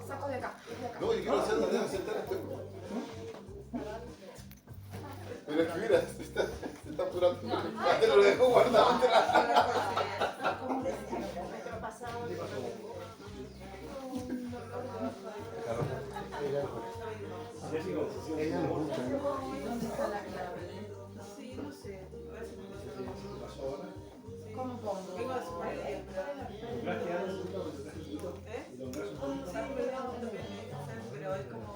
Saco de acá. No, yo quiero hacer una sentar este. Pero es que mira, se está apurando. Te lo dejo guardado. Ella me gusta. ¿Dónde está la clave? Sí, no sé. ¿Cómo pongo? Vengo a su ¿Eh? Pero es como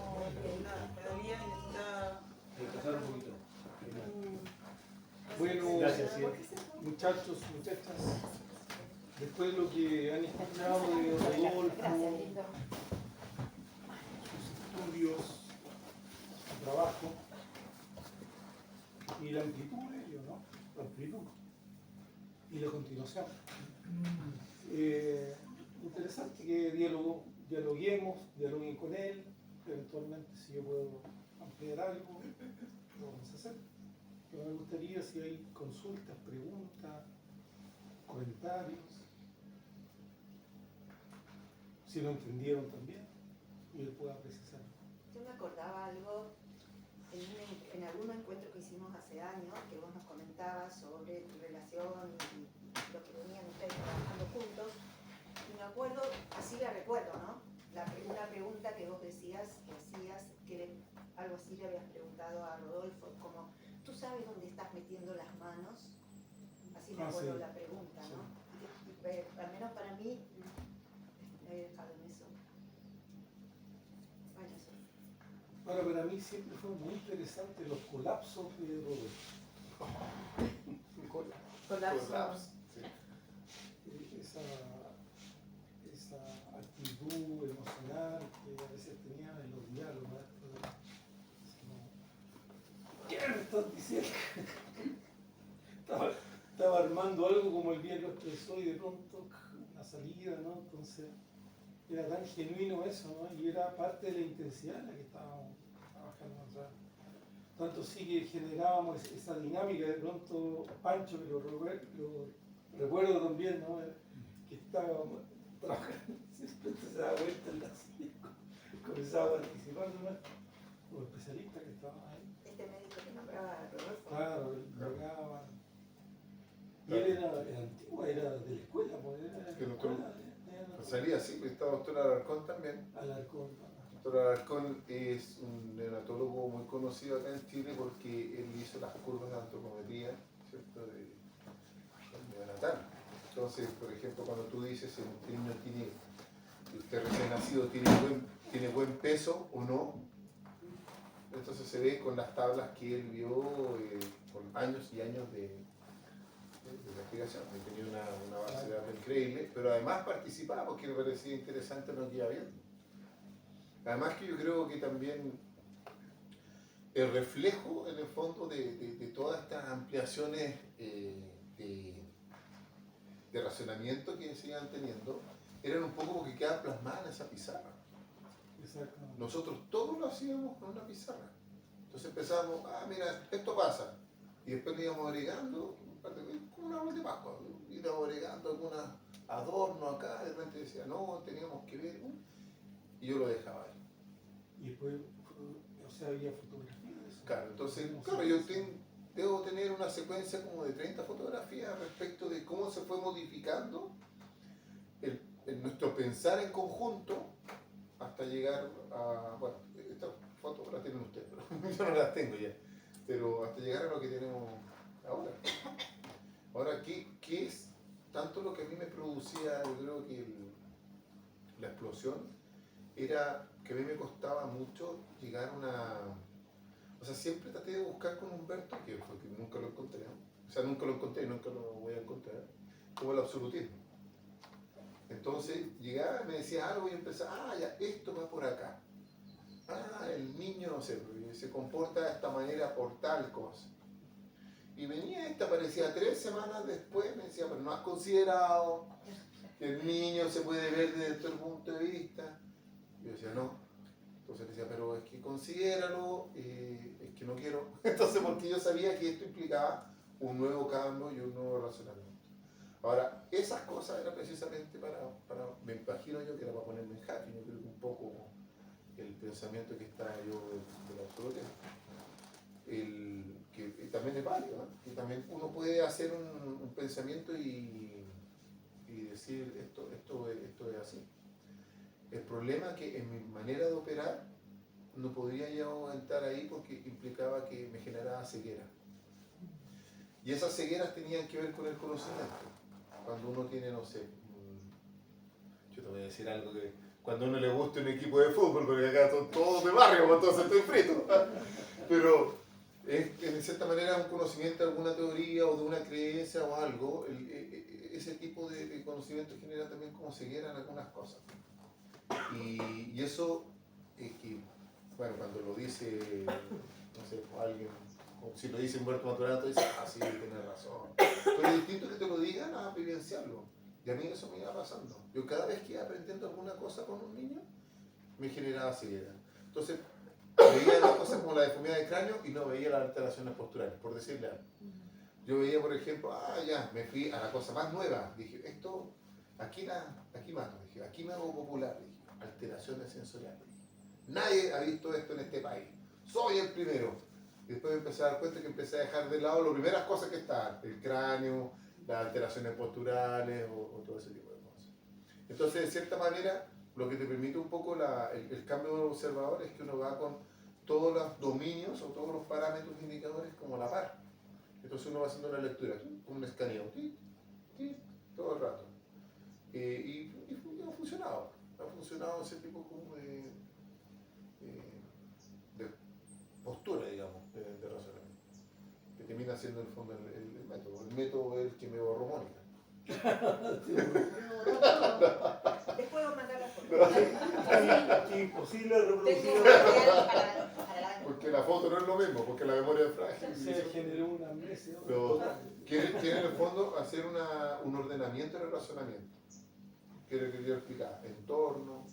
nada, me dolía y necesitaba. Retrasar un poquito. Bueno, gracias, muchachos, muchachas. Después de lo que han escuchado de Rodolfo, sus estudios, su trabajo y la amplitud de ello, ¿no? La amplitud y la continuación. Interesante que dialoguien con él, eventualmente si yo puedo ampliar algo, lo vamos a hacer. Pero me gustaría si hay consultas, preguntas, comentarios, si lo entendieron también, y él pueda precisar. Yo me acordaba algo en algún encuentro que hicimos hace años, que vos nos comentabas sobre tu relación y lo que venían ustedes trabajando juntos, y me acuerdo, así la recuerdo, ¿no? Una pregunta que vos decías, que hacías, algo así le habías preguntado a Rodolfo, como, ¿tú sabes dónde estás metiendo las manos? Así me acuerdo sí. la pregunta, ¿no? Y, al menos para mí, me he dejado en eso. Bueno, eso. Ahora, para mí siempre fue muy interesante los colapsos de Rodolfo. Colapso. Sí. Esa actitud emocional que a veces tenían en los diálogos. ¿Qué me estás diciendo? Estaba armando algo como el bien lo expresó y de pronto una salida, ¿no? Entonces era tan genuino eso, ¿no? Y era parte de la intensidad en la que estábamos trabajando atrás. Tanto sí que generábamos esa dinámica, de pronto Pancho, que lo recuerdo también, ¿no? Que estábamos trabajando, siempre se daba vuelta en la silla, comenzaba a participar, ¿no? Los especialistas que estaban ahí. Este médico que nombraba Rodolfo. Claro, llegaba. Y él era antiguo, era de la escuela, pues era de la escuela. Salía así, pues está doctor Alarcón también. Alarcón. Doctor Alarcón es un neonatólogo muy conocido acá en Chile porque él hizo las curvas de antropometría, ¿cierto? De neonatal. Entonces, por ejemplo, cuando tú dices si un niño usted recién nacido tiene buen peso o no, entonces se ve con las tablas que él vio con años y años de investigación. Tenía una base de datos increíble, pero además participaba porque me parecía interesante lo que iba viendo. Además que yo creo que también el reflejo en el fondo de todas estas ampliaciones de racionamiento que se iban teniendo eran un poco porque quedaban plasmadas en esa pizarra. Exacto. Nosotros todo lo hacíamos con una pizarra. Entonces empezábamos, mira, esto pasa. Y después le íbamos agregando, como una árbol de Pascua, íbamos agregando algunos adornos acá, de repente decía, no, teníamos que ver, y yo lo dejaba ahí. Y después, o sea, había fotografías de eso. Claro, entonces, claro, yo debo tener una secuencia como de 30 fotografías respecto de cómo se fue modificando nuestro pensar en conjunto hasta llegar a, bueno, estas fotos las tienen ustedes, pero yo no las tengo ya, pero hasta llegar a lo que tenemos ahora. Ahora, ¿qué es tanto lo que a mí me producía, yo creo que la explosión, era que a mí me costaba mucho llegar a una... O sea, siempre traté de buscar con Humberto, que fue que nunca lo encontré, ¿no? O sea, nunca lo encontré y nunca lo voy a encontrar, como el absolutismo. Entonces llegaba y me decía algo y yo empezaba, ya, esto va por acá. El niño, no sé, se comporta de esta manera por tal cosa. Y venía esta, aparecía 3 semanas después, me decía, pero no has considerado que el niño se puede ver desde todo el punto de vista. Y yo decía, no. Entonces decía, pero es que considéralo, es que no quiero. Entonces, porque yo sabía que esto implicaba un nuevo cambio y un nuevo razonamiento. Ahora, esas cosas eran precisamente para me imagino yo que era para ponerme en jaque. Yo creo que pensamiento que está yo del absoluto, que también es válido, ¿no? Que también uno puede hacer un pensamiento y decir esto es así. El problema es que en mi manera de operar no podría yo entrar ahí porque implicaba que me generaba ceguera. Y esas cegueras tenían que ver con el conocimiento. Cuando uno tiene, no sé, yo te voy a decir algo que cuando a uno le gusta un equipo de fútbol, porque acá son todos de barrio, entonces estoy frito. Pero es en cierta manera un conocimiento de alguna teoría o de una creencia o algo, ese tipo de conocimiento genera también como ceguera en algunas cosas. Y eso, bueno, cuando lo dice, no sé, alguien, o si lo dice Humberto Maturana, tú dices, ah, sí, tienes razón. Pero es distinto que te lo digan a vivenciarlo. Y a mí eso me iba pasando. Yo cada vez que iba aprendiendo alguna cosa con un niño, me generaba ceguera. Entonces, veía las cosas como la deformidad del cráneo y no veía las alteraciones posturales, por decirle algo. Yo veía, por ejemplo, ya, me fui a la cosa más nueva. Dije, esto, aquí mato, dije, aquí me hago popular, dije, alteraciones sensoriales. Nadie ha visto esto en este país. Soy el primero. Y después me empecé a dar cuenta que empecé a dejar de lado las primeras cosas que estaban, el cráneo, las alteraciones posturales o todo ese tipo de cosas. Entonces, de cierta manera, lo que te permite un poco el cambio del observador es que uno va con todos los dominios o todos los parámetros indicadores como a la par. Entonces uno va haciendo una lectura, como un escaneo, todo el rato. Y ha funcionado. Ha funcionado ese tipo como de postura, digamos, de razonamiento. Que termina siendo en el fondo el método. El método es el que me borró Mónica. Les puedo mandar la foto. Imposible Tengo reproducir. material para la Porque la foto no es lo mismo, porque la memoria es frágil. Se generó una amnesia. Pero quiere en el fondo hacer un ordenamiento del razonamiento. Quiere que yo explicar entorno,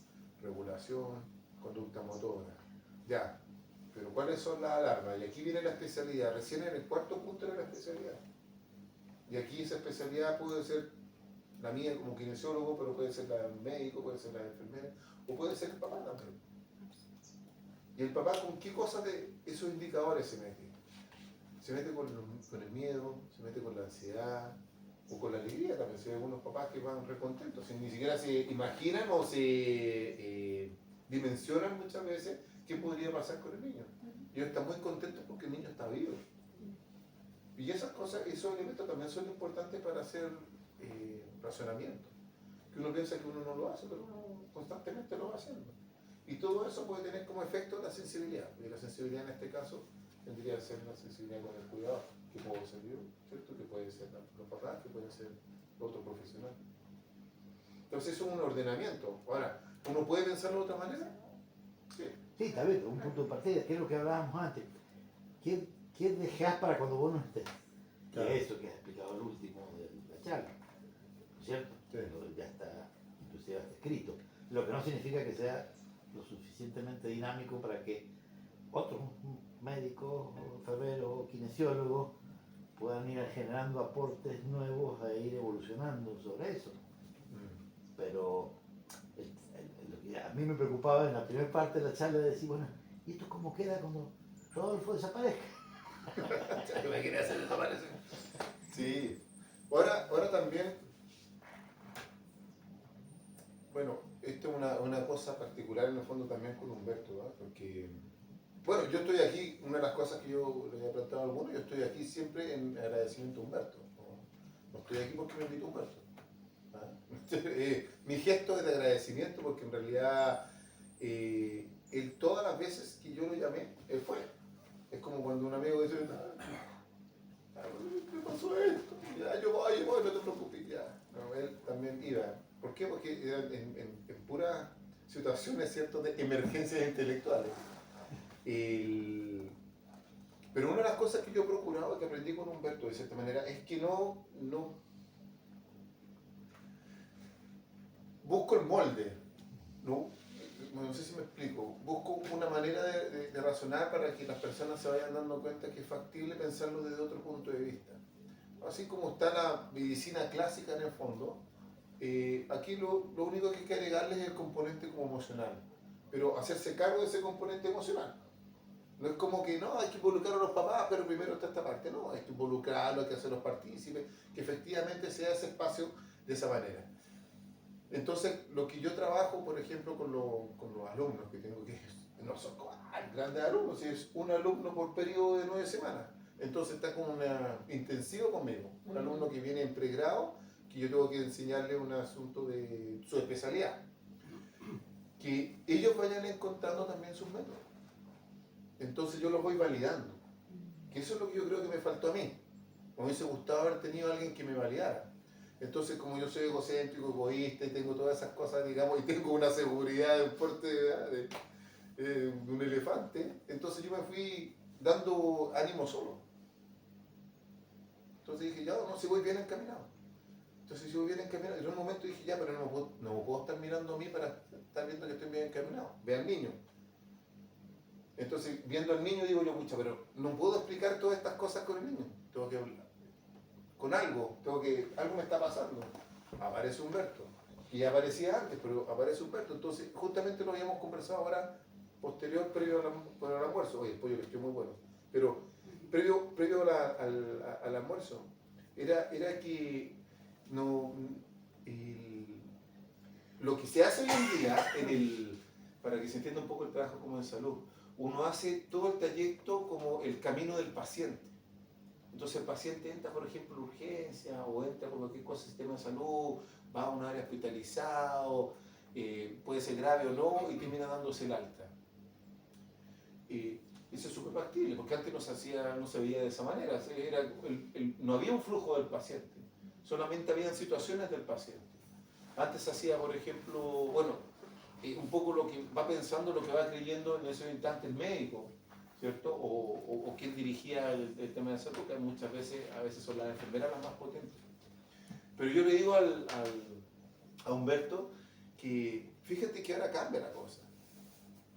regulación, conducta motora. Ya, pero ¿cuáles son las alarmas? Y aquí viene la especialidad, recién en el cuarto punto de la especialidad. Y aquí esa especialidad puede ser la mía como kinesiólogo, pero puede ser la del médico, puede ser la de enfermera, o puede ser el papá también. ¿Y el papá con qué cosas de esos indicadores se mete? Se mete con el miedo, se mete con la ansiedad, o con la alegría también. Si hay algunos papás que van recontentos, ni siquiera se imaginan o se dimensionan muchas veces qué podría pasar con el niño. Ellos están muy contentos porque el niño está vivo. Y esas cosas, esos elementos también son importantes para hacer razonamiento. Que uno piensa que uno no lo hace, pero uno constantemente lo va haciendo. Y todo eso puede tener como efecto la sensibilidad. Y la sensibilidad en este caso tendría que ser la sensibilidad con el cuidado, que puedo ser yo, ¿cierto? Que puede ser los papás, que puede ser otro profesional. Entonces eso es un ordenamiento. Ahora, ¿uno puede pensarlo de otra manera? Sí. Sí, está bien, un punto de partida, que es lo que hablábamos antes. ¿Qué dejás para cuando vos no estés? Claro. Que es eso que has explicado al último de la charla, ¿no es cierto? Sí. Ya está, inclusive está escrito. Lo que no significa que sea lo suficientemente dinámico para que otros médicos, enfermeros o kinesiólogos puedan ir generando aportes nuevos e ir evolucionando sobre eso. Pero lo que a mí me preocupaba en la primera parte de la charla de decir, bueno, ¿y esto cómo queda cuando Rodolfo desaparezca? ¿Qué me quería hacer desaparecer? Sí. Ahora también, bueno, esto es una cosa particular en el fondo también con Humberto, ¿verdad? Porque, bueno, yo estoy aquí, una de las cosas que yo le había planteado a algunos, yo estoy aquí siempre en agradecimiento a Humberto. No estoy aquí porque me invitó Humberto. ¿Ah? Mi gesto es de agradecimiento porque en realidad él todas las veces que yo lo llamé, él fue. Es como cuando un amigo dice, ¿qué pasó esto? Ya, yo voy, no te preocupes, ya. No, él también iba. ¿Por qué? Porque eran en puras situaciones, ¿cierto?, de emergencias intelectuales. Pero una de las cosas que yo he procurado, que aprendí con Humberto de cierta manera, es que no busco el molde, no sé si me explico, busco una manera de razonar para que las personas se vayan dando cuenta que es factible pensarlo desde otro punto de vista. Así como está la medicina clásica en el fondo, aquí lo único que hay que agregarles es el componente como emocional. pero hacerse cargo de ese componente emocional. No es como que no, hay que involucrar a los papás, pero primero está esta parte. No, hay que involucrarlos, hay que hacerlos partícipes, que efectivamente sea ese espacio de esa manera. Entonces, lo que yo trabajo, por ejemplo, con los alumnos que tengo, que no son grandes alumnos, es un alumno por periodo de 9 semanas. Entonces está como una intensivo conmigo. Un alumno que viene en pregrado, que yo tengo que enseñarle un asunto de su especialidad. Que ellos vayan encontrando también sus métodos. Entonces yo los voy validando. Que eso es lo que yo creo que me faltó a mí. Me hubiese gustado haber tenido a alguien que me validara. Entonces, como yo soy egocéntrico, egoísta y tengo todas esas cosas, digamos, y tengo una seguridad de un porte de un elefante, entonces yo me fui dando ánimo solo. Entonces dije, ya, no, si voy bien encaminado. Entonces, si voy bien encaminado, en un momento dije, ya, pero no me puedo estar mirando a mí para estar viendo que estoy bien encaminado. Ve al niño. Entonces, viendo al niño, digo yo, pucha, pero no puedo explicar todas estas cosas con el niño. Tengo que hablar con algo, algo me está pasando. Aparece Humberto, que ya aparecía antes, pero aparece Humberto. Entonces, justamente lo habíamos conversado ahora, previo al almuerzo. Oye, el pollo le quedó muy bueno. Pero previo al almuerzo, era que no, lo que se hace hoy en día, para que se entienda un poco el trabajo como en salud, uno hace todo el trayecto como el camino del paciente. Entonces el paciente entra, por ejemplo, en urgencia o entra por cualquier cosa, sistema de salud, va a un área hospitalizado, puede ser grave o no, y termina dándose el alta. Eso es súper factible, porque antes no se veía de esa manera. No había un flujo del paciente, solamente habían situaciones del paciente. Antes se hacía, por ejemplo, un poco lo que va pensando, lo que va creyendo en ese instante el médico, ¿cierto? O quien dirigía el tema de salud, que muchas veces, a veces son las enfermeras las más potentes. Pero yo le digo a Humberto que fíjate que ahora cambia la cosa,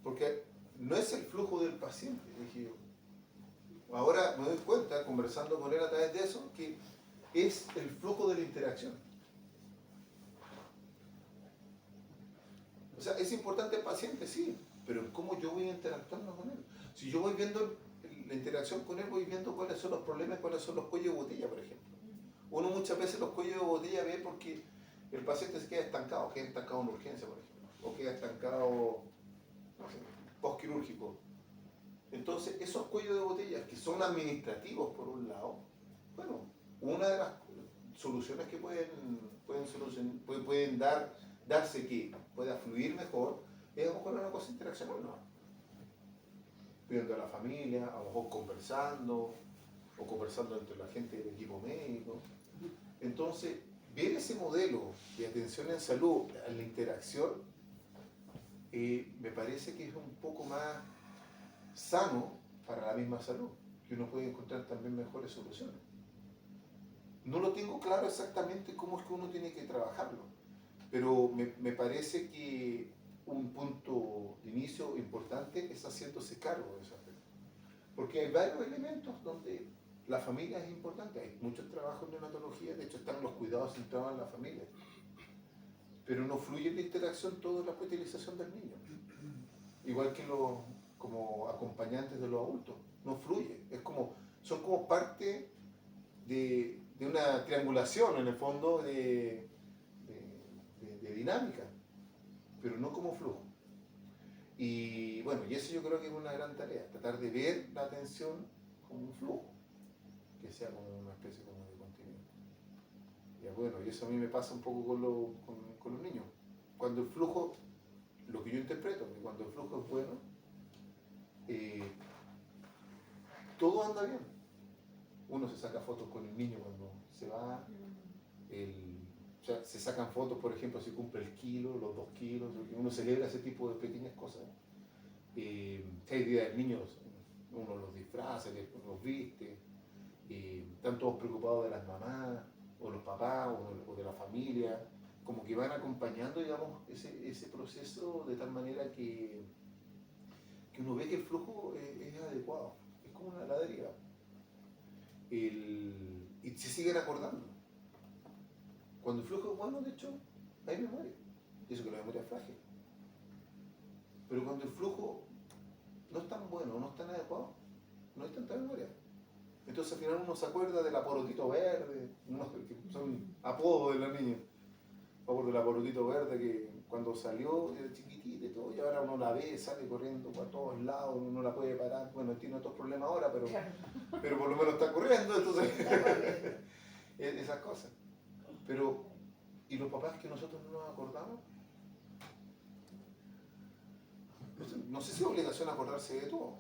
porque no es el flujo del paciente, dije yo. Ahora me doy cuenta, conversando con él a través de eso, que es el flujo de la interacción. O sea, es importante el paciente, sí, pero cómo yo voy interactuando con él. Si yo voy viendo la interacción con él, voy viendo cuáles son los problemas, cuáles son los cuellos de botella, por ejemplo. Uno muchas veces los cuellos de botella ve porque el paciente se queda estancado en urgencia, por ejemplo, o queda estancado, no sé, postquirúrgico. Entonces, esos cuellos de botella que son administrativos, por un lado, bueno, una de las soluciones que pueden darse que pueda fluir mejor es a lo mejor una cosa interaccional, ¿no? Viendo a la familia, a lo mejor conversando, o conversando entre la gente del equipo médico. Entonces, ver ese modelo de atención en salud, a la interacción, me parece que es un poco más sano para la misma salud, que uno puede encontrar también mejores soluciones. No lo tengo claro exactamente cómo es que uno tiene que trabajarlo, pero me parece que un punto de inicio importante es haciéndose cargo de ese aspecto. Porque hay varios elementos donde la familia es importante. Hay muchos trabajos en neonatología, de hecho están los cuidados centrados en la familia. Pero no fluye la interacción toda la utilización del niño. Igual que como acompañantes de los adultos. No fluye. Son como parte de una triangulación, en el fondo, de dinámica, pero no como flujo. Y bueno, y eso yo creo que es una gran tarea, tratar de ver la atención como un flujo, que sea como una especie como de continuidad. Y bueno, y eso a mí me pasa un poco con los niños. Cuando el flujo, lo que yo interpreto, que cuando el flujo es bueno, todo anda bien. Uno se saca fotos con el niño cuando se va, o sea, se sacan fotos, por ejemplo, si cumple el kilo, los 2 kilos, uno celebra ese tipo de pequeñas cosas. Si hay día del niño, uno los disfraza, los viste, están todos preocupados de las mamás, o los papás, o de la familia, como que van acompañando, digamos, ese proceso de tal manera que uno ve que el flujo es adecuado, es como una ladera. Y se siguen acordando. Cuando el flujo es bueno, de hecho, hay memoria. Y eso que la memoria es frágil. Pero cuando el flujo no es tan bueno, no es tan adecuado, no hay tanta memoria. Entonces al final uno se acuerda del aporotito verde, que son apodos de los niños. Me acuerdo del aporotito verde que cuando salió era chiquitita y todo, y ahora uno la ve, sale corriendo por todos lados, uno no la puede parar. Bueno, tiene otros problemas ahora, pero por lo menos está corriendo, entonces esas cosas. Pero, ¿y los papás que nosotros no nos acordamos? No sé si es obligación acordarse de todo,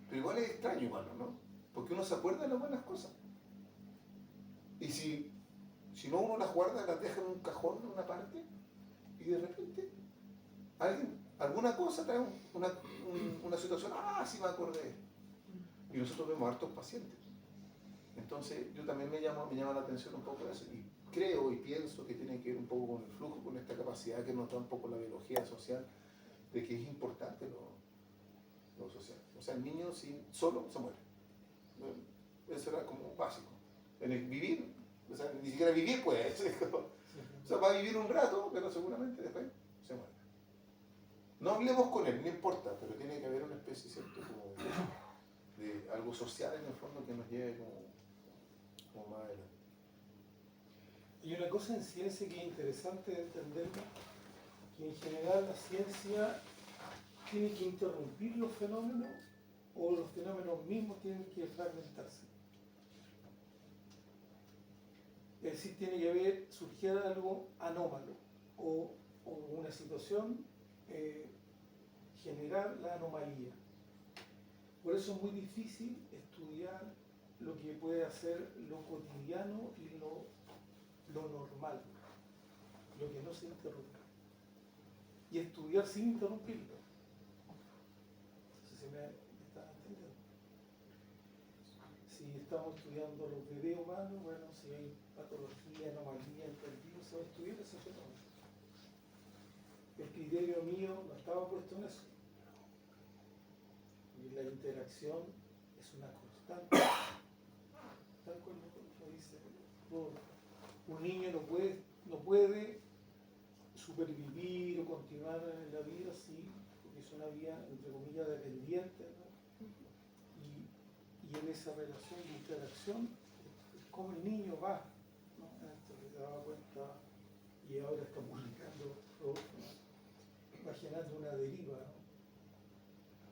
pero igual es extraño igual, ¿no? Porque uno se acuerda de las buenas cosas. Y si no uno las guarda, las deja en un cajón, en una parte, y de repente alguna cosa trae una situación, sí me acordé. Y nosotros vemos hartos pacientes. Entonces yo también me llama la atención un poco eso. Y creo y pienso que tiene que ver un poco con el flujo, con esta capacidad que nos da un poco la biología social, de que es importante lo social. O sea, el niño solo se muere. Eso era como básico. En el vivir, o sea, ni siquiera vivir puede. O sea, va a vivir un rato, pero seguramente después se muere. No hablemos con él, no importa, pero tiene que haber una especie, ¿cierto?, como de algo social en el fondo que nos lleve como más adelante. Y una cosa en ciencia que es interesante de entender, que en general la ciencia tiene que interrumpir los fenómenos o los fenómenos mismos tienen que fragmentarse. Es decir, tiene que haber, surgir algo anómalo o una situación generar la anomalía. Por eso es muy difícil estudiar lo que puede hacer lo cotidiano y lo normal, lo que no se interrumpe. Y estudiar sin interrumpirlo. No sé si me está entendiendo. Si estamos estudiando los bebés humanos, bueno, si hay patología, anomalía, entendido, se va a estudiar ese fenómeno. El criterio mío no estaba puesto en eso. Y la interacción es una constante. Tal cual lo dice Paul. Un niño no puede supervivir o continuar en la vida así, porque es una vida, entre comillas, dependiente, ¿no? Y en esa relación de interacción, cómo el niño va, ¿no? Esto se daba cuenta, y ahora está publicando, ¿no? Va generando una deriva, ¿no?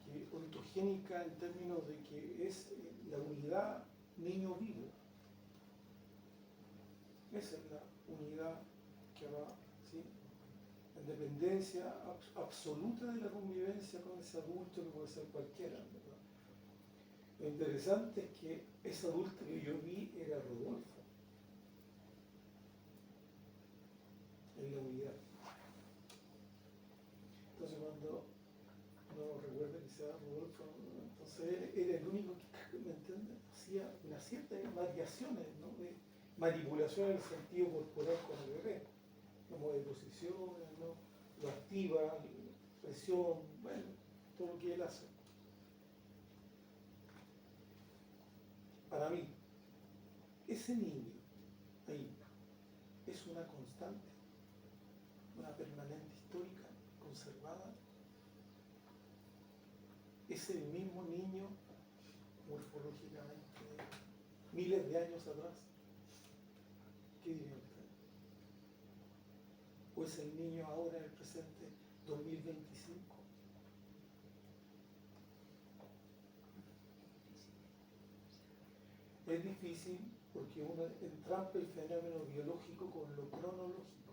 Que ontogénica en términos de que es la unidad niño vivo. Esa es la unidad que va, ¿sí?, en dependencia absoluta de la convivencia con ese adulto que puede ser cualquiera, ¿verdad? Lo interesante es que ese adulto que yo vi era Rodolfo, en la unidad. Entonces cuando uno recuerda que sea Rodolfo, entonces él era el único que, ¿me entiendes?, hacía una cierta variaciones, ¿no?, de manipulación en el sentido corporal con el bebé, como de posiciones, ¿no?, lo activa, presión, bueno, todo lo que él hace. Para mí, ese niño ahí es una constante, una permanente histórica, conservada. Es el mismo niño morfológicamente miles de años atrás. ¿Qué diría usted? ¿O es el niño ahora en el presente 2025? Es difícil porque uno entrampa el fenómeno biológico con lo cronológico.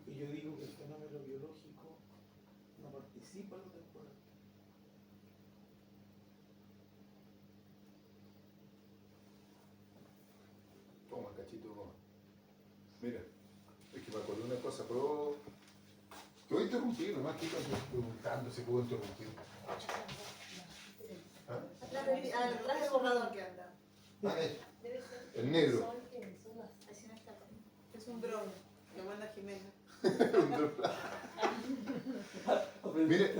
Y yo digo que el fenómeno biológico no participa en lo temporal. Toma, cachito, toma. Mira, es que me acordé una cosa, pero te voy a interrumpir, nomás que estoy preguntando si puedo interrumpir. ¿Ah? Atrás del borrador que anda. El negro. Es un dron, lo manda Jimena. Mire,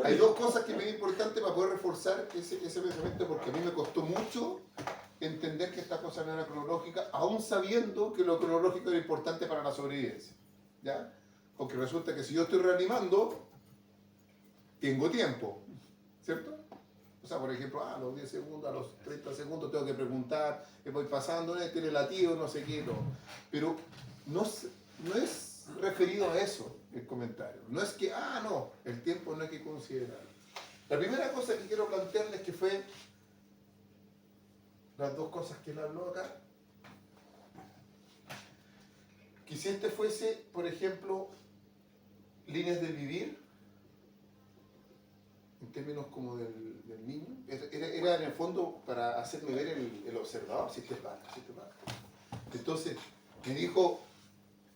hay dos cosas que me es importante para poder reforzar ese pensamiento, porque a mí me costó mucho entender que esta cosa no era cronológica, aún sabiendo que lo cronológico era importante para la sobrevivencia. ¿Ya? Porque resulta que si yo estoy reanimando, tengo tiempo, ¿cierto? O sea, por ejemplo, a los 10 segundos, a los 30 segundos tengo que preguntar, ¿qué voy pasando? ¿Tiene latido? No sé qué, no. Pero no es referido a eso el comentario. No es que, no, el tiempo no hay que considerarlo. La primera cosa que quiero plantearles que fue las dos cosas que él habló acá. Que si este fuese, por ejemplo, líneas de vivir, en términos como del niño, era en el fondo para hacerme ver el observador, si te pasa. Entonces, me dijo,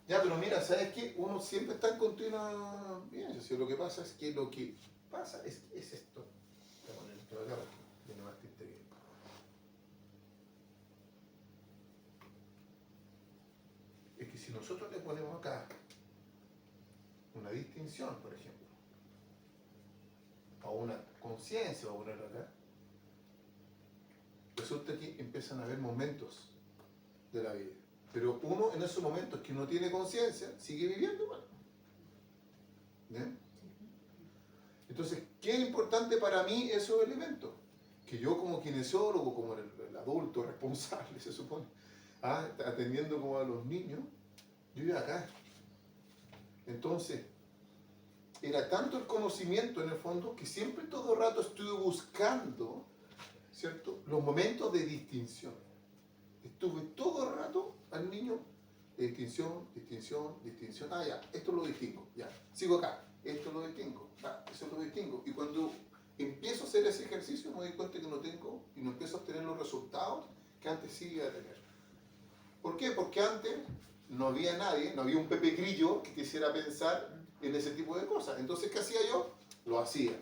ya, pero mira, ¿sabes qué? Uno siempre está en continua... Bien, si lo que pasa es que lo que pasa es esto. Voy a poner esto de acá para que viene más tinte bien. Es que si nosotros le ponemos acá una distinción, por ejemplo, o una conciencia, voy a ponerlo acá, resulta que empiezan a haber momentos de la vida. Pero uno en esos momentos que no tiene conciencia, sigue viviendo igual. ¿Bien? Entonces, ¿qué es importante para mí esos elementos? Que yo como kinesiólogo, como el adulto responsable, se supone, atendiendo como a los niños, yo iba acá. Entonces, era tanto el conocimiento en el fondo que siempre todo el rato estuve buscando, ¿cierto?, los momentos de distinción. Estuve todo el rato al niño, distinción. Ya, esto lo distingo, ya, sigo acá, esto lo distingo, eso lo distingo. Y cuando empiezo a hacer ese ejercicio me doy cuenta que no tengo y no empiezo a obtener los resultados que antes sí iba a tener. ¿Por qué? Porque antes no había nadie, no había un Pepe Grillo que quisiera pensar en ese tipo de cosas. Entonces, ¿qué hacía yo? Lo hacía.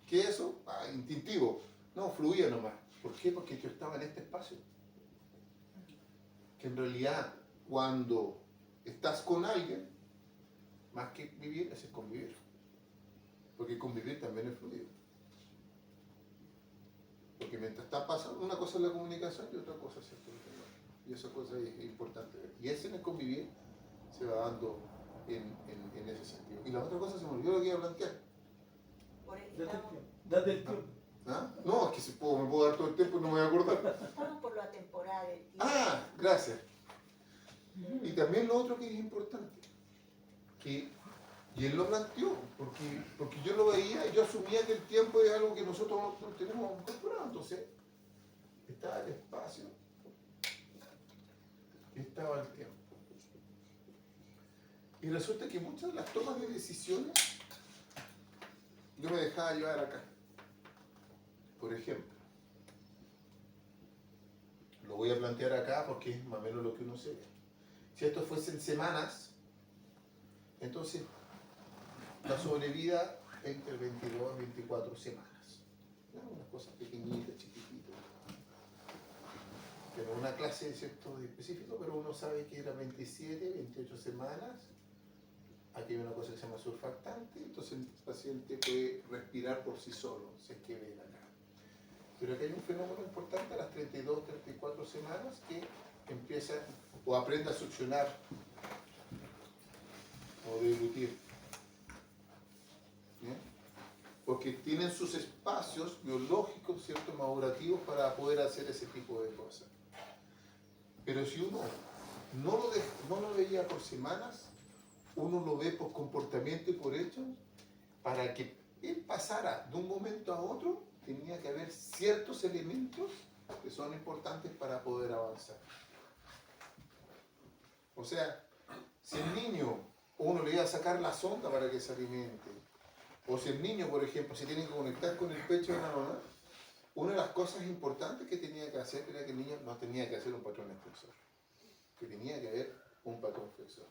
¿Qué es eso? Instintivo. No, fluía nomás. ¿Por qué? Porque yo estaba en este espacio. Que en realidad, cuando estás con alguien, más que vivir, es convivir. Porque convivir también es fluido. Porque mientras está pasando, una cosa es la comunicación y otra cosa es el lenguaje. Y esa cosa es importante ver. Y ese en el convivir se va dando en ese sentido. Y la otra cosa se me olvidó lo que iba a plantear. Por ahí Date el estamos, tiempo. Date el tiempo. No, es que si me puedo dar todo el tiempo y no me voy a acordar. estamos por lo atemporal, el tiempo. Gracias. Y también lo otro que es importante, y él lo planteó, porque yo lo veía y yo asumía que el tiempo es algo que nosotros no tenemos incorporado. Entonces, estaba el espacio y estaba el tiempo. Y resulta que muchas de las tomas de decisiones yo me dejaba llevar acá. Por ejemplo, lo voy a plantear acá porque es más o menos lo que uno se ve. Si esto fuesen semanas, entonces la sobrevida entre 22 y 24 semanas. Unas cosas pequeñitas, chiquititas. Pero una clase, ¿cierto?, de específico, pero uno sabe que era 27, 28 semanas. Aquí hay una cosa que se llama surfactante, entonces el paciente puede respirar por sí solo, si es que ven acá. Pero aquí hay un fenómeno importante a las 32, 34 semanas que empieza o aprende a succionar o deglutir. ¿Bien? Porque tienen sus espacios biológicos, ¿cierto?, madurativos para poder hacer ese tipo de cosas. Pero si uno no lo veía por semanas, uno lo ve por comportamiento y por hechos, para que él pasara de un momento a otro, tenía que haber ciertos elementos que son importantes para poder avanzar. O sea, si el niño, uno le iba a sacar la sonda para que se alimente, o si el niño, por ejemplo, se tiene que conectar con el pecho de la mamá, una de las cosas importantes que tenía que hacer era que el niño no tenía que hacer un patrón extensor, que tenía que haber un patrón flexor.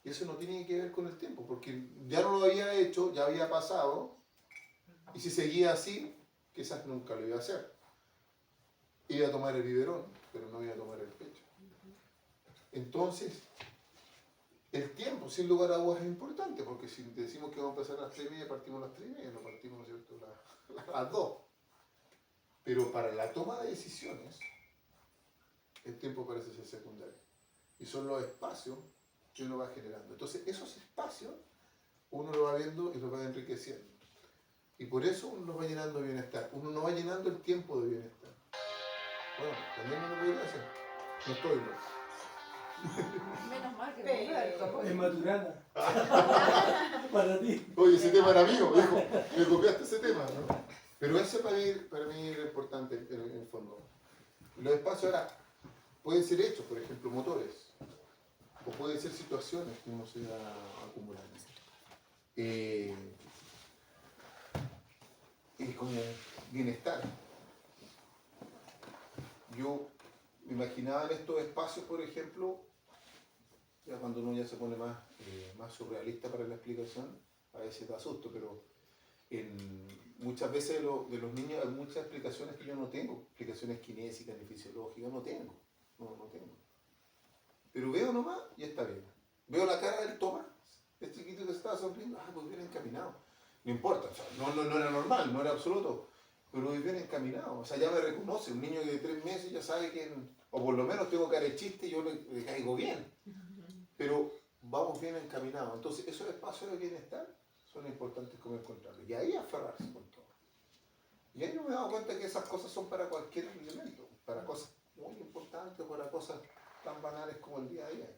Y eso no tiene que ver con el tiempo, porque ya no lo había hecho, ya había pasado, y si seguía así, quizás nunca lo iba a hacer. Iba a tomar el biberón, pero no iba a tomar el pecho. Entonces, el tiempo, sin lugar a dudas, es importante, porque si decimos que vamos a empezar a las 3:30, partimos a las 3:30, no partimos, ¿no es cierto?, a las 2. Pero para la toma de decisiones, el tiempo parece ser secundario. Y son los espacios que uno va generando. Entonces, esos espacios uno lo va viendo y lo va enriqueciendo. Y por eso uno lo va llenando de bienestar. Uno no va llenando el tiempo de bienestar. Bueno, también uno puede hacer. No estoy loco. Menos mal que Pero- Humberto. Es Maturana. Para ti. Oye, ese tema era mío, viejo. Me copiaste ese tema, ¿no? Pero ese para mí era importante en el fondo. Los espacios ahora pueden ser hechos, por ejemplo, motores. O pueden ser situaciones que uno se va acumulando. Y como bienestar. Yo me imaginaba en estos espacios, por ejemplo, ya cuando uno ya se pone más surrealista para la explicación, a veces da susto, pero muchas veces de los niños hay muchas explicaciones que yo no tengo, explicaciones kinésicas ni fisiológicas, no tengo. Pero veo nomás y está bien. Veo la cara del Tomás, el chiquito que estaba sonriendo, pues bien encaminado. No importa, o sea, no era normal, no era absoluto, pero bien encaminado. O sea, ya me reconoce, un niño de 3 meses ya sabe que, o por lo menos tengo cara de chiste y yo le caigo bien. Pero vamos bien encaminados. Entonces, esos espacios de bienestar son importantes como encontrarlos. Y ahí aferrarse con todo. Y ahí yo me he dado cuenta que esas cosas son para cualquier elemento, para cosas muy importantes, para cosas tan banales como el día a día.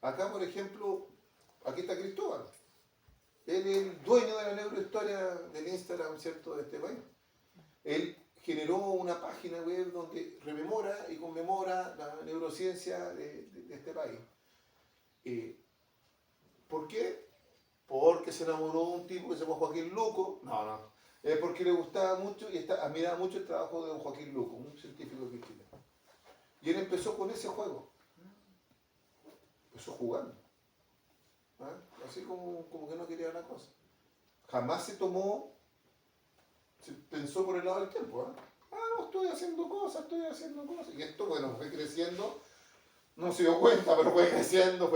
Acá, por ejemplo, aquí está Cristóbal. Él es el dueño de la neurohistoria del Instagram, ¿cierto?, de este país. Él generó una página web donde rememora y conmemora la neurociencia de este país. ¿Por qué? Porque se enamoró de un tipo que se llama Joaquín Luco. No. Es porque le gustaba mucho y admiraba mucho el trabajo de don Joaquín Luco, un científico que es chileno. Y él empezó con ese juego. Empezó jugando. ¿Ah? Así como que no quería la cosa. Jamás se pensó por el lado del tiempo. No, estoy haciendo cosas. Y esto, bueno, fue creciendo. No se dio cuenta, pero fue creciendo.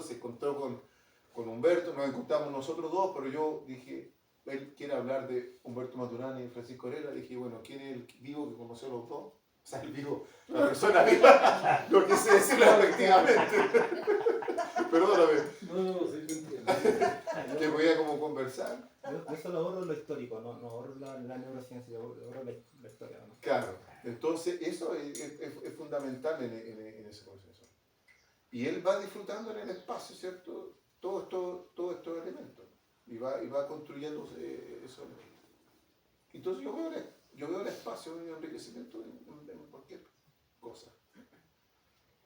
Se encontró con Humberto, nos encontramos nosotros dos, pero yo dije, él quiere hablar de Humberto Maturana y Francisco Herrera. Dije, bueno, ¿quién es el vivo que conoció a los dos? O sea, el vivo, la persona viva, lo quise decirlo efectivamente. Perdóname, No, sí, yo entiendo. que podía como conversar. Yo solo ahorro lo histórico, no ahorro la neurociencia, yo ahorro la historia. ¿No? Claro, entonces eso es fundamental en ese proceso. Y él va disfrutando en el espacio, ¿cierto? Todos estos elementos. Y va construyendo esos elementos. Entonces yo veo el espacio de enriquecimiento en cualquier cosa.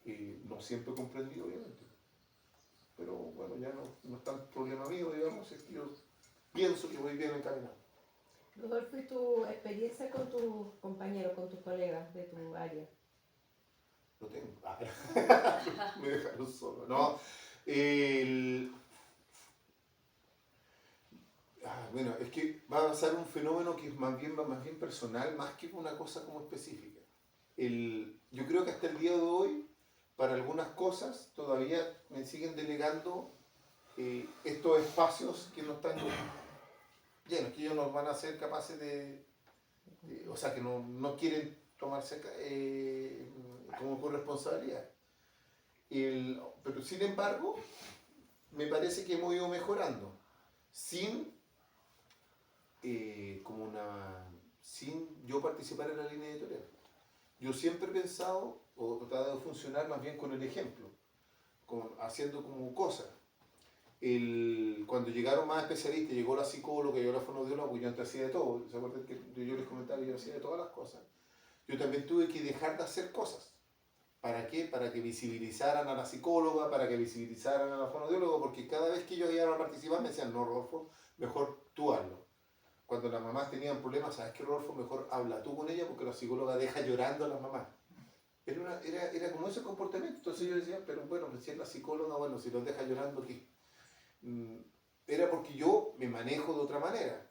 Y no siempre comprendido, obviamente. Pero bueno, ya no es tan problema mío, digamos, es que yo pienso que voy bien encaminado. Rodolfo, ¿y tu experiencia con tus compañeros, con tus colegas de tu área? Lo tengo. Me dejaron solo. No, bueno, es que va a pasar un fenómeno que es más bien personal, más que una cosa como específica. Yo creo que hasta el día de hoy, para algunas cosas, todavía me siguen delegando estos espacios que no están llenos, que ellos no van a ser capaces o sea, que no quieren tomarse como corresponsabilidad. Pero sin embargo, me parece que hemos ido mejorando, sin yo participar en la línea editorial. Yo siempre he pensado, o tratado de funcionar más bien con el ejemplo, haciendo como cosas. Cuando llegaron más especialistas, llegó la psicóloga, llegó la fonoaudióloga, pues yo antes hacía de todo. ¿Se acuerdan que yo les comentaba que yo hacía de todas las cosas? Yo también tuve que dejar de hacer cosas. ¿Para qué? Para que visibilizaran a la psicóloga, para que visibilizaran a la fonoaudióloga, porque cada vez que ellos iban a participar me decían, no, Rodolfo, mejor tú hazlo. Cuando las mamás tenían problemas, ¿sabes qué, Rodolfo? Mejor habla tú con ella porque la psicóloga deja llorando a las mamás. Era como ese comportamiento. Entonces yo decía, pero bueno, si es la psicóloga, bueno, si los deja llorando, ¿qué? Era porque yo me manejo de otra manera.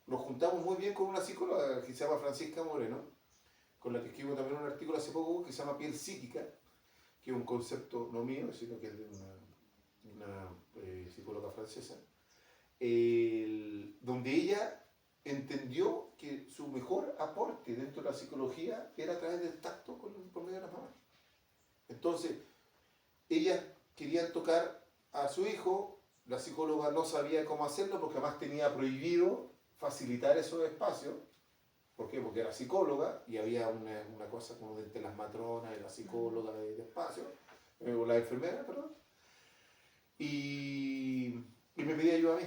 Nos juntamos muy bien con una psicóloga que se llama Francisca Moreno, con la que escribo también un artículo hace poco que se llama Piel Psíquica, que es un concepto no mío, sino que es de una psicóloga francesa, donde ella entendió que su mejor aporte dentro de la psicología era a través del tacto por medio de las mamás. Entonces, ellas querían tocar a su hijo, la psicóloga no sabía cómo hacerlo porque además tenía prohibido facilitar esos espacios. ¿Por qué? Porque era psicóloga y había una cosa como entre las matronas y la psicóloga de espacio, o la enfermera, perdón. Y me pedía ayuda a mí.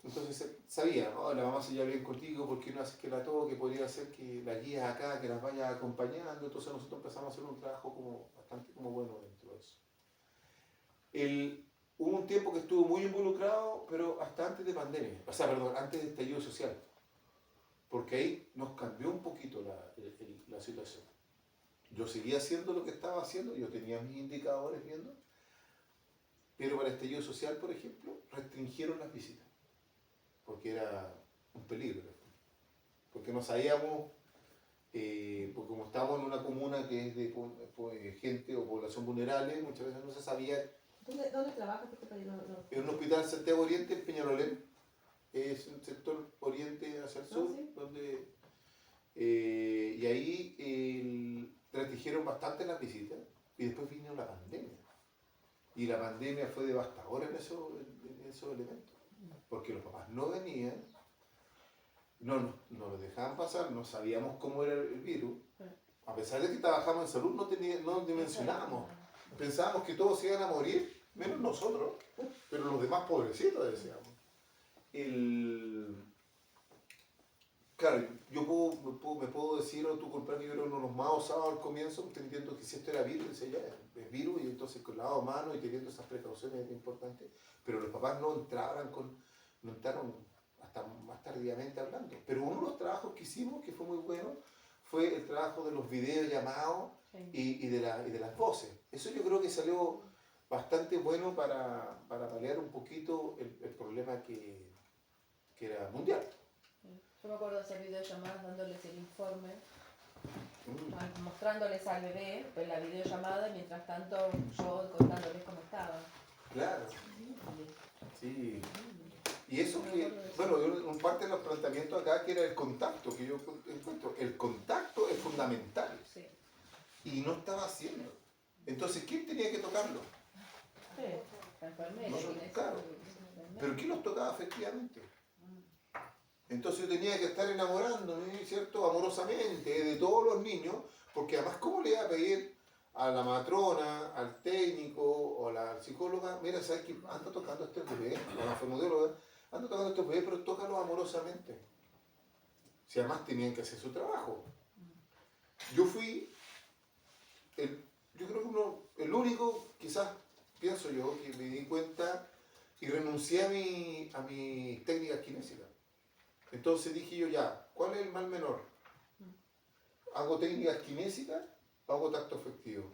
Entonces sabía, ¿no? La mamá se lleva bien contigo, ¿por qué no haces que la toque? Podría ser que la guíes acá, que las vaya acompañando. Entonces nosotros empezamos a hacer un trabajo como bastante como bueno dentro de eso. Hubo un tiempo que estuvo muy involucrado, pero hasta antes de pandemia, o sea, perdón, antes de estallido social. Porque ahí nos cambió un poquito la situación. Yo seguía haciendo lo que estaba haciendo, yo tenía mis indicadores viendo, pero para el estallido social, por ejemplo, restringieron las visitas, porque era un peligro. Porque no sabíamos, porque como estamos en una comuna que es de gente o población vulnerable, muchas veces no se sabía. ¿Dónde trabajas? En un hospital Santiago Oriente, en Peñalolén, es un sector oriente hacia el sur, sí. donde, y ahí restringieron bastante las visitas, y después vino la pandemia. Y la pandemia fue devastadora en esos elementos, porque los papás no venían, no los dejaban pasar, no sabíamos cómo era el virus. A pesar de que trabajamos en salud, no dimensionábamos. Pensábamos que todos iban a morir, menos nosotros, pero los demás pobrecitos, decíamos. Claro, me puedo decir, o tú comprar que yo era uno de los más osados al comienzo, entendiendo que si esto era virus, decía ya, es virus, y entonces con lavado de manos y teniendo esas precauciones es importante, pero los papás no entraron hasta más tardíamente hablando. Pero uno de los trabajos que hicimos, que fue muy bueno, fue el trabajo de los videollamados y de las voces. Eso yo creo que salió bastante bueno para paliar un poquito el problema que era mundial. Yo me acuerdo de hacer videollamadas dándoles el informe, mostrándoles al bebé pues, la videollamada y mientras tanto yo contándoles cómo estaba. Claro. Sí. Y eso que, bueno, un parte de los planteamientos acá que era el contacto, que yo encuentro, el contacto es fundamental. Sí. Y no estaba haciendo. Entonces, ¿quién tenía que tocarlo? Sí. La enfermera, No, Inés, claro. Pero ¿quién los tocaba efectivamente? Entonces yo tenía que estar enamorándome, ¿cierto? Amorosamente de todos los niños, porque además, ¿cómo le iba a pedir a la matrona, al técnico o a la psicóloga, mira, sabes que anda tocando a este bebé, o a la fonoaudióloga, anda tocando a este bebé, pero tócalo amorosamente? Si además tenían que hacer su trabajo. Yo fui, yo creo que el único, quizás pienso yo, que me di cuenta y renuncié a mis técnicas kinésicas. Entonces dije yo ya, ¿cuál es el mal menor? ¿Hago técnicas kinésicas o hago tacto afectivo?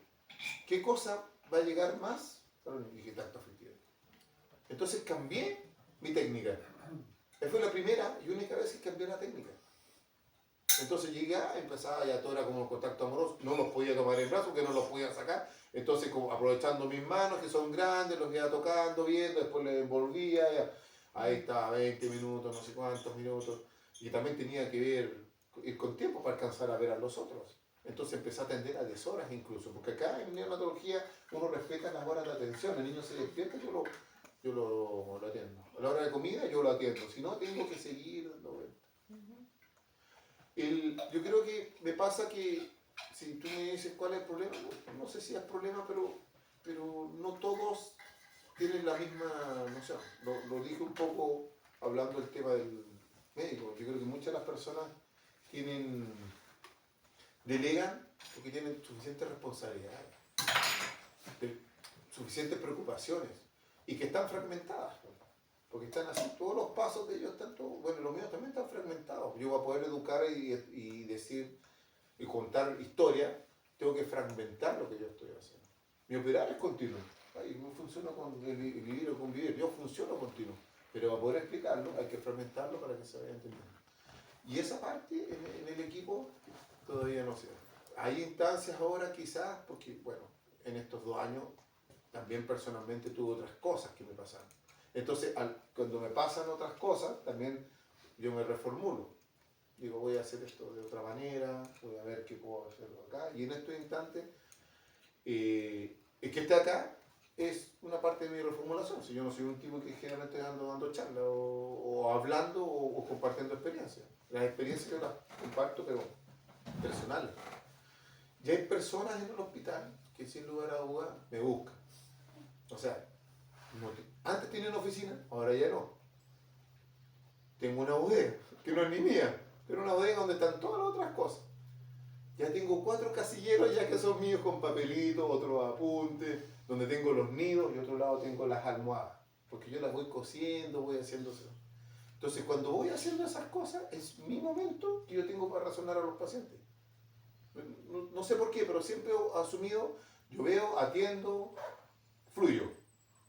¿Qué cosa va a llegar más? Claro, dije tacto afectivo. Entonces cambié mi técnica. Esa fue la primera y única vez que cambié la técnica. Entonces llegué, empezaba ya todo era como contacto amoroso, no los podía tomar el brazo porque no los podía sacar. Entonces como aprovechando mis manos que son grandes, los iba tocando, viendo, después les envolvía. Ya. Ahí estaba 20 minutos, no sé cuántos minutos. Y también tenía que ir con tiempo para alcanzar a ver a los otros. Entonces empecé a atender a deshoras incluso, porque acá en neonatología uno respeta las horas de atención. El niño se despierta, yo lo atiendo. A la hora de comida yo lo atiendo, si no tengo que seguir dando vueltas. Yo creo que me pasa que si tú me dices cuál es el problema, no sé si es problema, pero no todos tienen la misma noción. Lo dije un poco hablando del tema del médico. Yo creo que muchas de las personas delegan porque tienen suficientes responsabilidades, suficientes preocupaciones y que están fragmentadas. Porque están así, todos los pasos de ellos están todos, bueno, los míos también están fragmentados. Yo para poder educar y decir y contar historia, tengo que fragmentar lo que yo estoy haciendo. Mi operar es continuo. No funciona con vivir o convivir, yo funciono continuo. Pero para poder explicarlo hay que fragmentarlo para que se vaya entendiendo. Y esa parte en el equipo todavía no se da. Hay instancias ahora quizás, porque bueno, en estos 2 años también personalmente tuve otras cosas que me pasaron. Entonces, cuando me pasan otras cosas, también yo me reformulo. Digo, voy a hacer esto de otra manera, voy a ver qué puedo hacerlo acá. Y en estos instantes, es que esté acá, es una parte de mi reformulación. Si yo no soy un tipo que generalmente ando dando charlas o hablando o compartiendo experiencias. Las experiencias yo las comparto, pero personales. Y hay personas en el hospital que sin lugar a dudas me buscan. O sea, antes tenía una oficina, ahora ya no. Tengo una bodega, que no es ni mía, pero una bodega donde están todas las otras cosas. Ya tengo 4 casilleros ya que son míos con papelitos, otros apuntes, donde tengo los nidos y otro lado tengo las almohadas. Porque yo las voy cosiendo, voy haciéndose. Entonces cuando voy haciendo esas cosas es mi momento que yo tengo para razonar a los pacientes. No sé por qué, pero siempre he asumido, yo veo, atiendo, fluyo.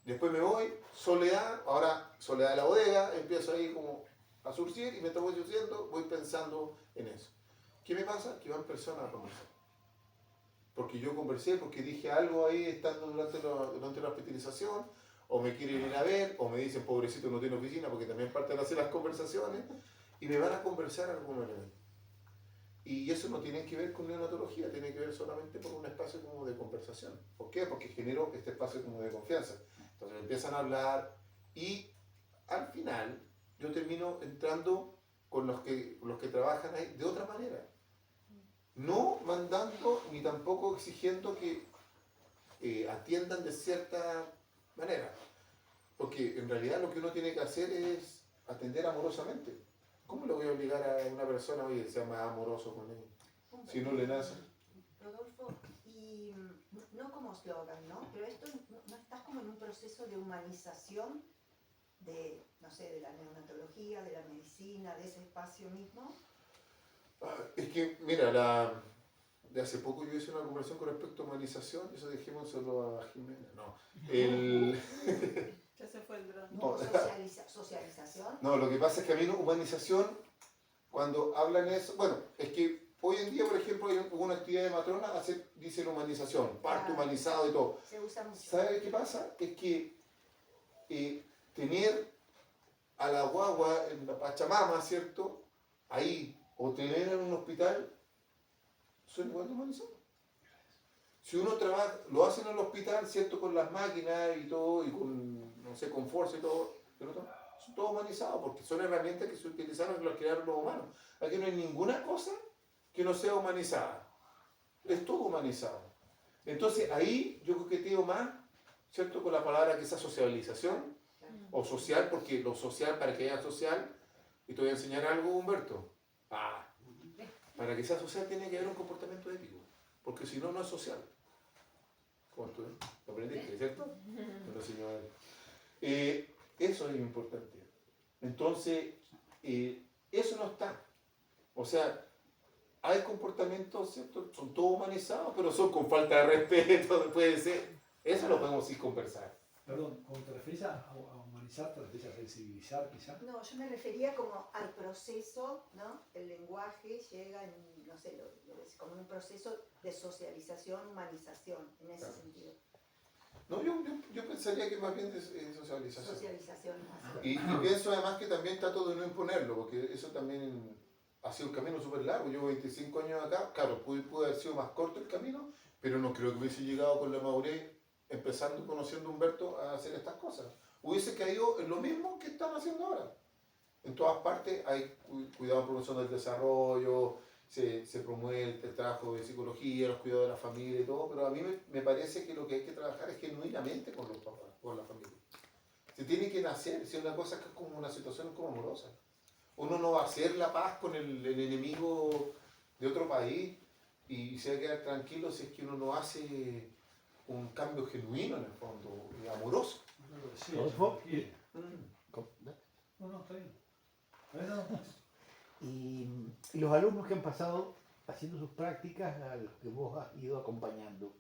Después me voy, soledad, ahora soledad de la bodega, empiezo ahí como a surgir y mientras voy surgiendo voy pensando en eso. ¿Qué me pasa? Que van personas a conversar. Porque yo conversé, porque dije algo ahí estando durante la hospitalización, o me quieren ir a ver, o me dicen, pobrecito, no tiene oficina, porque también parte de hacer las conversaciones, y me van a conversar algunos elementos. Y eso no tiene que ver con neonatología, tiene que ver solamente con un espacio como de conversación. ¿Por qué? Porque genero este espacio como de confianza. Entonces empiezan a hablar y al final yo termino entrando con los que trabajan ahí de otra manera. No mandando ni tampoco exigiendo que atiendan de cierta manera. Porque en realidad lo que uno tiene que hacer es atender amorosamente. ¿Cómo le voy a obligar a una persona a que sea más amoroso con él? Si no le nace. Rodolfo, y no como eslogan, ¿no? Pero esto no estás como en un proceso de humanización de, no sé, de la neonatología, de la medicina, de ese espacio mismo. Es que, mira, de hace poco yo hice una conversación con respecto a humanización, eso dejémoselo a Jimena. No. Ya se fue el dron. No. Socialización. No, lo que pasa es que a mí no, humanización, cuando hablan eso, bueno, es que hoy en día, por ejemplo, hay una actividad de matrona, dice la humanización, parto humanizado y todo. Se usa mucho. ¿Sabe qué pasa? Es que tener a la guagua en la Pachamama, ¿cierto? Ahí, o tener en un hospital, son igual de humanizados. Si uno trabaja, lo hacen en el hospital, ¿cierto? Con las máquinas y todo, y con, no sé, con fuerza y todo, pero son todos humanizados, porque son herramientas que se utilizaron y las crearon los humanos. Aquí no hay ninguna cosa que no sea humanizada. Es todo humanizado. Entonces ahí yo coqueteo más, ¿cierto? Con la palabra que sea socialización, o social, porque lo social, para que haya social, y te voy a enseñar algo, Humberto. Para que sea social tiene que haber un comportamiento ético, porque si no, no es social. ¿Cómo tú? ¿Lo aprendiste, cierto? Me lo enseñó él. Eso es importante. Entonces, eso no está. O sea, hay comportamientos, ¿cierto? Son todos humanizados, pero son con falta de respeto, puede ser. Eso lo podemos ir conversar. Perdón, cuando te referís a humanizar, ¿te referís a sensibilizar quizás? No, yo me refería como al proceso, ¿no? El lenguaje llega en, no sé, como un proceso de socialización, humanización, en ese sentido. No, yo pensaría que más bien es socialización. Socialización. Y pienso además que también trato de no imponerlo, porque eso también ha sido un camino súper largo. Llevo 25 años acá, claro, pude haber sido más corto el camino, pero no creo que hubiese llegado con la madurez, empezando conociendo a Humberto a hacer estas cosas. Hubiese caído en lo mismo que están haciendo ahora. En todas partes hay cuidado en promoción del desarrollo, se promueve el trabajo de psicología, los cuidados de la familia y todo, pero a mí me parece que lo que hay que trabajar es genuinamente con los papás, con la familia. Se tiene que nacer, si es una cosa que es como una situación como amorosa. Uno no va a hacer la paz con el enemigo de otro país y se va a quedar tranquilo si es que uno no hace un cambio genuino en el fondo, y amoroso. Rodolfo, No, está bien. Bueno, y los alumnos que han pasado haciendo sus prácticas, a los que vos has ido acompañando,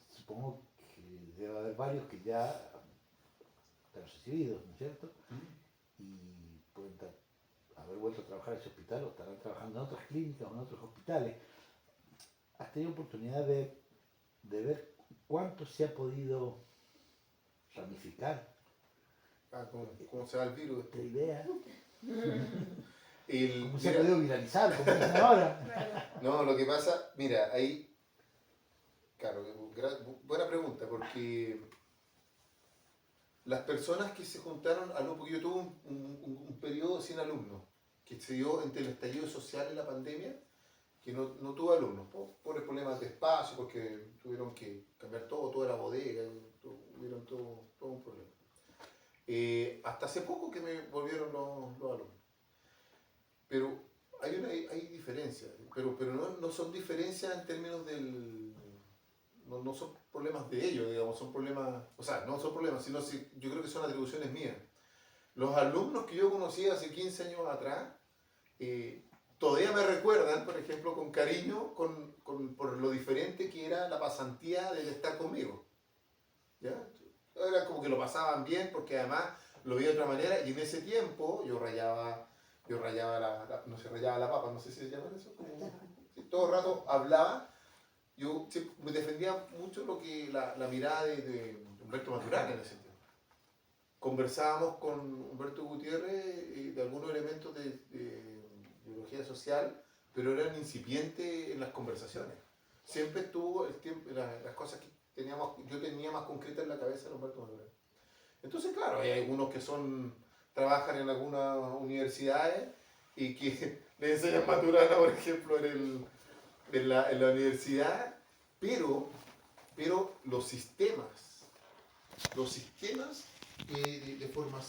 supongo que debe haber varios que ya están recibidos, ¿no es cierto? Y pueden haber vuelto a trabajar en ese hospital o estarán trabajando en otras clínicas o en otros hospitales. ¿Has tenido oportunidad de ver cuánto se ha podido ramificar ¿Cómo se va el virus? esta idea? El, ¿Cómo se ha mira, podido viralizar? ¿Cómo dicen ahora? no, lo que pasa, mira, ahí, claro, buena pregunta, porque las personas que se juntaron, porque yo tuve un periodo sin alumnos, que se dio entre el estallido social y la pandemia, que no tuve alumnos, por problemas de espacio, porque tuvieron que cambiar todo, toda la bodega, tuvieron todo un problema. Hasta hace poco que me volvieron los alumnos. Pero hay diferencias, pero no son diferencias en términos del... No son problemas de ellos, digamos, son problemas... O sea, no son problemas, sino yo creo que son atribuciones mías. Los alumnos que yo conocí hace 15 años atrás, todavía me recuerdan, por ejemplo, con cariño, por lo diferente que era la pasantía del estar conmigo. ¿Ya? Era como que lo pasaban bien, porque además lo veía de otra manera, y en ese tiempo yo rayaba no se rayaba la papa, no sé si se llama eso, sí, todo el rato hablaba. Yo me defendía mucho la mirada de Humberto Maturana en ese tiempo. Conversábamos con Humberto Gutiérrez de algunos elementos de biología social, pero eran incipientes en las conversaciones. Siempre estuvo el tiempo, las cosas que yo tenía más concretas en la cabeza de Humberto Maturana. Entonces, claro, hay algunos que trabajan en algunas universidades y que le enseñan Maturana, por ejemplo, en la universidad, pero los sistemas de formación